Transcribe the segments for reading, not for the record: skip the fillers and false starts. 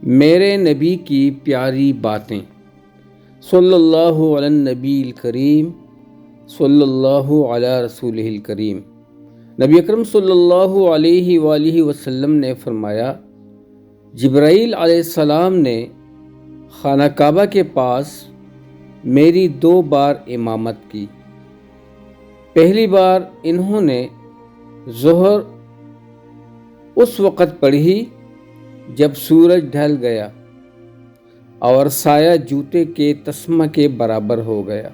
میرے نبی کی پیاری باتیں صلی اللہ علی النبی الکریم صلی اللہ علی رسول الکریم۔ نبی اکرم صلی اللہ علیہ وآلہ وسلم نے فرمایا، جبرائیل علیہ السلام نے خانہ کعبہ کے پاس میری 2 بار امامت کی۔ پہلی بار انہوں نے ظہر اس وقت پڑھی جب سورج ڈھل گیا اور سایہ جوتے کے تسمہ کے برابر ہو گیا۔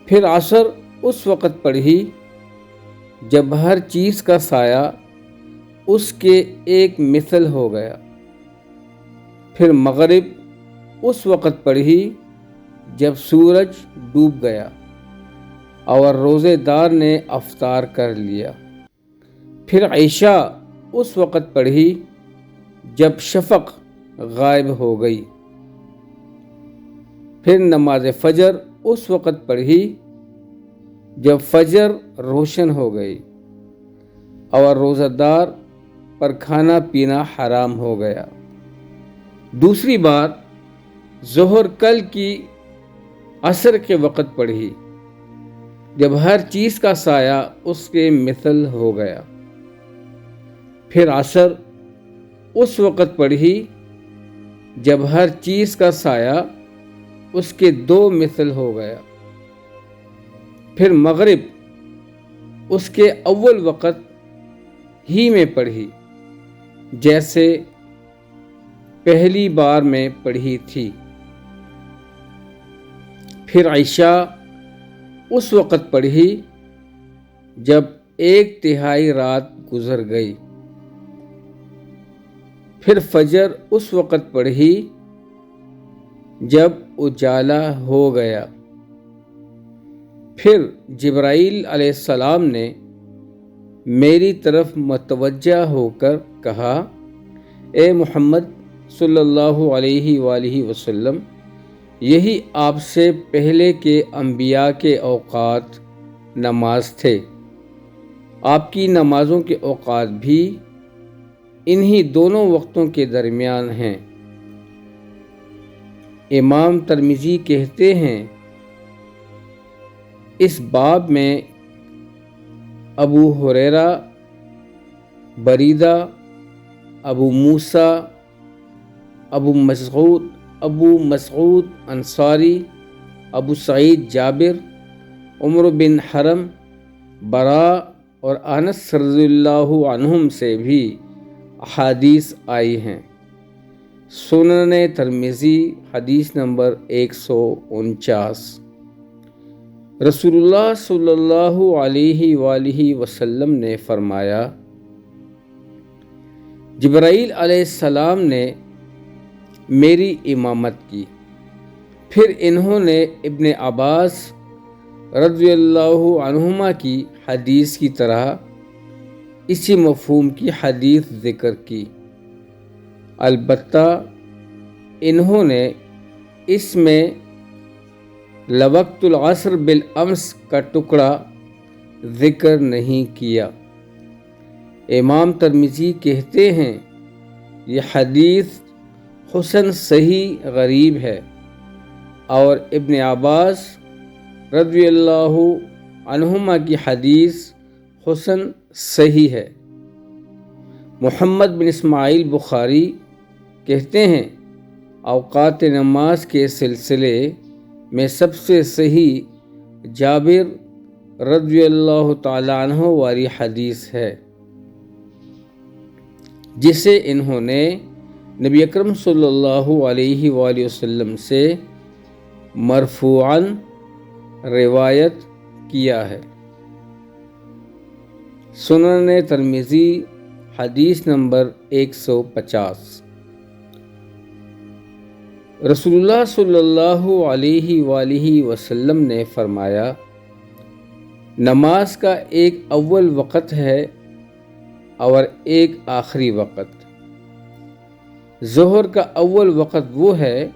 پھر عصر اس وقت پڑھی جب ہر چیز کا سایہ اس کے ایک مثل ہو گیا۔ پھر مغرب اس وقت پڑھی جب سورج ڈوب گیا اور روزے دار نے افطار کر لیا۔ پھر عشاء اس وقت پڑھی جب شفق غائب ہو گئی۔ پھر نماز فجر اس وقت پڑھی جب فجر روشن ہو گئی اور روزہ دار پر کھانا پینا حرام ہو گیا۔ دوسری بار ظہر کل کی عصر کے وقت پڑھی جب ہر چیز کا سایہ اس کے مثل ہو گیا۔ پھر عصر اس وقت پڑھی جب ہر چیز کا سایہ اس کے 2 مثل ہو گیا۔ پھر مغرب اس کے اول وقت ہی میں پڑھی جیسے پہلی بار میں پڑھی تھی۔ پھر عشاء اس وقت پڑھی جب 1/3 رات گزر گئی۔ پھر فجر اس وقت پڑھی جب اجالا ہو گیا۔ پھر جبرائیل علیہ السلام نے میری طرف متوجہ ہو کر کہا، اے محمد صلی اللہ علیہ وآلہ وسلم، یہی آپ سے پہلے کے انبیاء کے اوقات نماز تھے۔ آپ کی نمازوں کے اوقات بھی انہی دونوں وقتوں کے درمیان ہیں۔ امام ترمذی کہتے ہیں، اس باب میں ابو ہریرہ، بریدہ، ابو موسیٰ، ابو مسعود انصاری، ابو سعید جابر، عمر بن حرم، براء اور انس رضی اللہ عنہم سے بھی احادیث آئی ہیں۔ سنن ترمذی حدیث نمبر 149۔ رسول اللہ صلی اللہ علیہ وآلہ وسلم نے فرمایا، جبرائیل علیہ السلام نے میری امامت کی۔ پھر انہوں نے ابن عباس رضی اللہ عنہما کی حدیث کی طرح اسی مفہوم کی حدیث ذکر کی، البتہ انہوں نے اس میں لوقت العصر بالامس کا ٹکڑا ذکر نہیں کیا۔ امام ترمذی کہتے ہیں، یہ حدیث حسن صحیح غریب ہے اور ابن عباس رضی اللہ عنہما کی حدیث حسن صحیح ہے۔ محمد بن اسماعیل بخاری کہتے ہیں، اوقات نماز کے سلسلے میں سب سے صحیح جابر رضی اللہ تعالی عنہ والی حدیث ہے، جسے انہوں نے نبی اکرم صلی اللہ علیہ وآلہ وسلم سے مرفوعاً روایت کیا ہے۔ سنن ترمذی حدیث نمبر 150۔ رسول اللہ صلی اللہ علیہ وآلہ وسلم نے فرمایا، نماز کا ایک اول وقت ہے اور ایک آخری وقت۔ ظہر کا اول وقت وہ ہے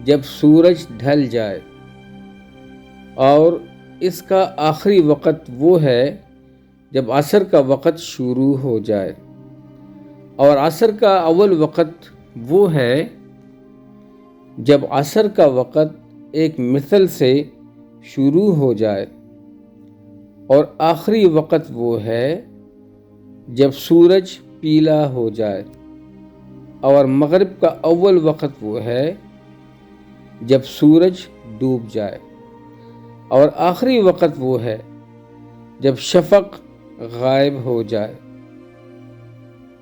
جب سورج ڈھل جائے، اور اس کا آخری وقت وہ ہے جب عصر کا وقت شروع ہو جائے، اور عصر کا اول وقت وہ ہے جب عصر کا وقت ایک مثل سے شروع ہو جائے، اور آخری وقت وہ ہے جب سورج پیلا ہو جائے، اور مغرب کا اول وقت وہ ہے جب سورج ڈوب جائے، اور آخری وقت وہ ہے جب شفق غائب ہو جائے،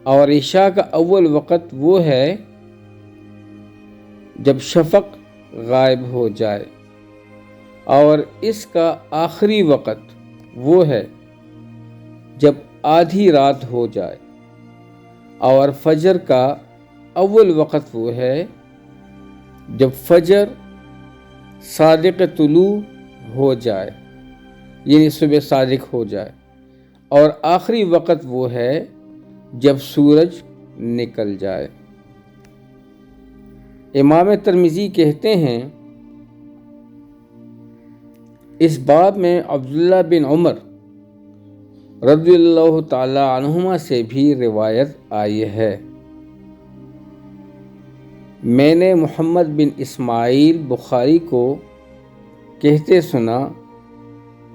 اور عشاء کا اول وقت وہ ہے جب شفق غائب ہو جائے، اور اس کا آخری وقت وہ ہے جب آدھی رات ہو جائے، اور فجر کا اول وقت وہ ہے جب فجر صادق طلوع ہو جائے، یعنی صبح صادق ہو جائے، اور آخری وقت وہ ہے جب سورج نکل جائے۔ امام ترمذی کہتے ہیں اس باب میں عبداللہ بن عمر رضی اللہ تعالی عنہما سے بھی روایت آئی ہے۔ میں نے محمد بن اسماعیل بخاری کو کہتے سنا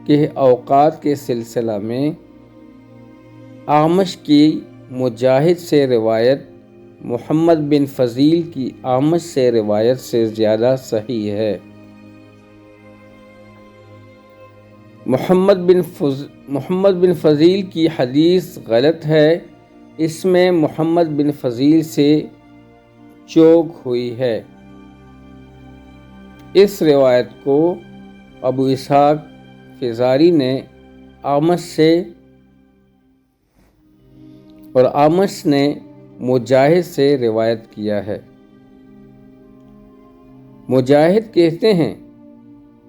کہ اوقات کے سلسلہ میں اعمش کی مجاہد سے روایت محمد بن فضیل کی اعمش سے روایت سے زیادہ صحیح ہے۔ محمد بن فضیل کی حدیث غلط ہے، اس میں محمد بن فضیل سے چوک ہوئی ہے۔ اس روایت کو ابو اسحاق فزاری نے اعمش سے اور اعمش نے مجاہد سے روایت کیا ہے۔ مجاہد کہتے ہیں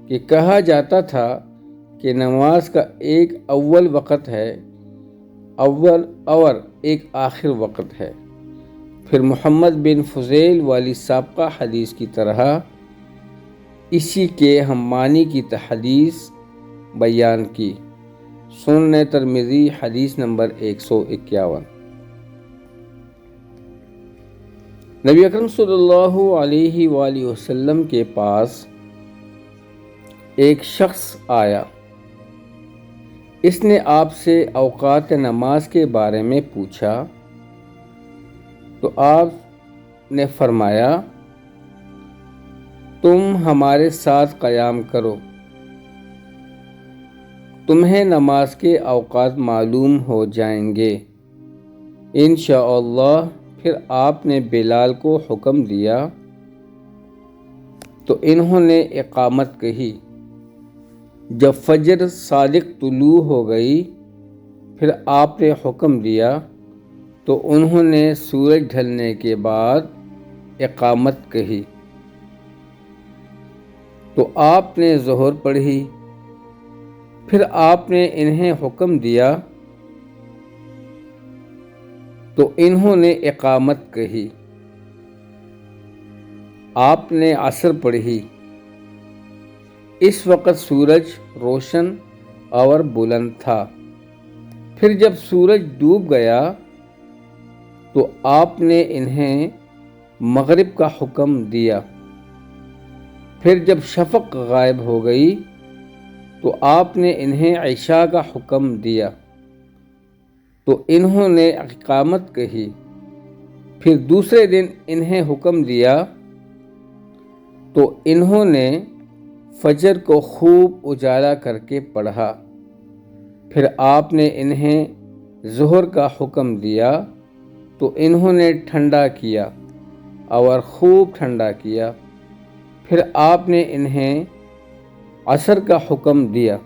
کہ کہا جاتا تھا کہ نماز کا ایک اول وقت ہے اور ایک آخر وقت ہے۔ پھر محمد بن فضیل والی سابقہ حدیث کی طرح اسی کے ہم معنی کی حدیث بیان کی۔ سنن ترمذی حدیث نمبر 151۔ نبی اکرم صلی اللہ علیہ وآلہ وسلم کے پاس ایک شخص آیا، اس نے آپ سے اوقات نماز کے بارے میں پوچھا تو آپ نے فرمایا تم ہمارے ساتھ قیام کرو، تمہیں نماز کے اوقات معلوم ہو جائیں گے انشاءاللہ۔ پھر آپ نے بلال کو حکم دیا تو انہوں نے اقامت کہی۔ جب فجر صادق طلوع ہو گئی پھر آپ نے حکم دیا تو انہوں نے سورج ڈھلنے کے بعد اقامت کہی، تو آپ نے ظہر پڑھی۔ پھر آپ نے انہیں حکم دیا تو انہوں نے اقامت کہی، آپ نے عصر پڑھی۔ اس وقت سورج روشن اور بلند تھا۔ پھر جب سورج ڈوب گیا تو آپ نے انہیں مغرب کا حکم دیا۔ پھر جب شفق غائب ہو گئی تو آپ نے انہیں عشاء کا حکم دیا تو انہوں نے اقامت کہی۔ پھر دوسرے دن انہیں حکم دیا تو انہوں نے فجر کو خوب اجالا کر کے پڑھا۔ پھر آپ نے انہیں ظہر کا حکم دیا تو انہوں نے ٹھنڈا کیا اور خوب ٹھنڈا کیا۔ پھر آپ نے انہیں عصر کا حکم دیا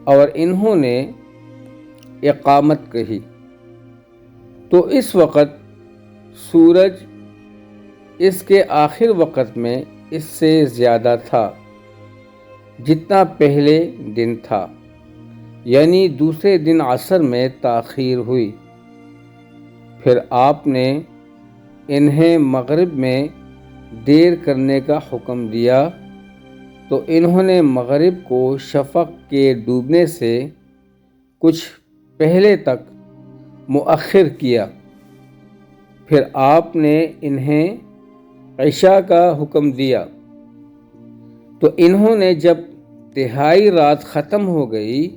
اور انہوں نے اقامت کہی، تو اس وقت سورج اس کے آخر وقت میں اس سے زیادہ تھا جتنا پہلے دن تھا، یعنی دوسرے دن عصر میں تاخیر ہوئی۔ پھر آپ نے انہیں مغرب میں دیر کرنے کا حکم دیا تو انہوں نے مغرب کو شفق کے ڈوبنے سے کچھ پہلے تک مؤخر کیا۔ پھر آپ نے انہیں عشاء کا حکم دیا تو انہوں نے جب تہائی رات ختم ہو گئی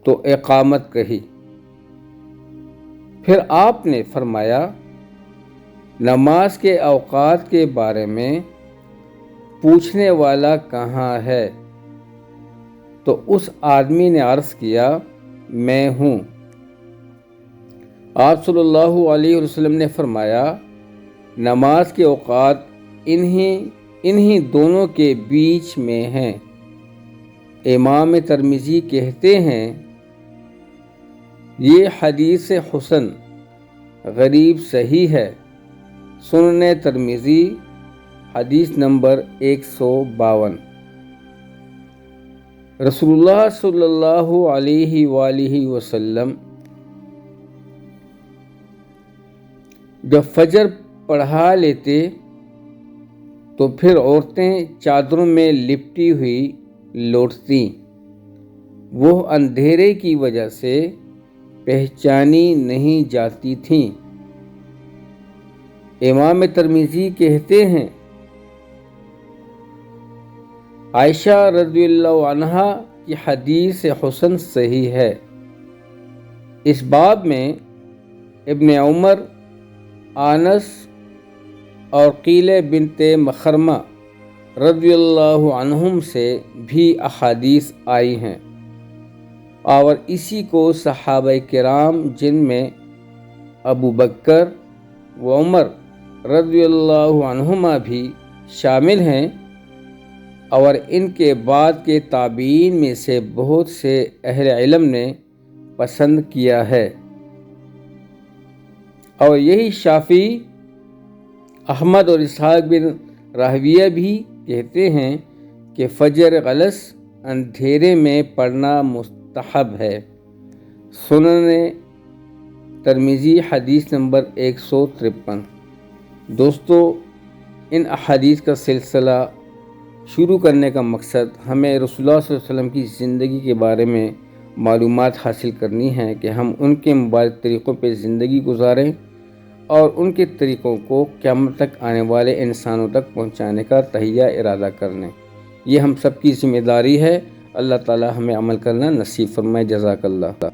تو اقامت کہی۔ پھر آپ نے فرمایا نماز کے اوقات کے بارے میں پوچھنے والا کہاں ہے؟ تو اس آدمی نے عرض کیا میں ہوں۔ آپ صلی اللہ علیہ وسلم نے فرمایا نماز کے اوقات انہی دونوں کے بیچ میں ہیں۔ امام ترمذی کہتے ہیں یہ حدیث حسن غریب صحیح ہے۔ سنن ترمذی حدیث نمبر 152۔ رسول اللہ صلی اللہ علیہ وآلہ وسلم جب فجر پڑھا لیتے تو پھر عورتیں چادروں میں لپٹی ہوئی لوٹتیں، وہ اندھیرے کی وجہ سے پہچانی نہیں جاتی تھیں۔ امام ترمذی کہتے ہیں عائشہ رضی اللہ عنہا کی حدیث حسن صحیح ہے۔ اس باب میں ابن عمر، انس اور قیلہ بنت مخرمہ رضی اللہ عنہم سے بھی احادیث آئی ہیں، اور اسی کو صحابہ کرام جن میں ابو بکر و عمر رضی اللہ عنہما بھی شامل ہیں، اور ان کے بعد کے تابعین میں سے بہت سے اہل علم نے پسند کیا ہے، اور یہی شافعی، احمد اور اسحاق بن راہویہ بھی کہتے ہیں کہ فجر غلس اندھیرے میں پڑھنا مستحب ہے۔ سنن ترمذی حدیث نمبر 153۔ دوستو، ان احادیث کا سلسلہ شروع کرنے کا مقصد ہمیں رسول اللہ صلی اللہ علیہ وسلم کی زندگی کے بارے میں معلومات حاصل کرنی ہے کہ ہم ان کے مبارک طریقوں پہ زندگی گزاریں اور ان کے طریقوں کو قیامت تک آنے والے انسانوں تک پہنچانے کا تہیہ ارادہ کرنے۔ یہ ہم سب کی ذمہ داری ہے۔ اللہ تعالی ہمیں عمل کرنا نصیب فرمائے۔ جزاک اللہ۔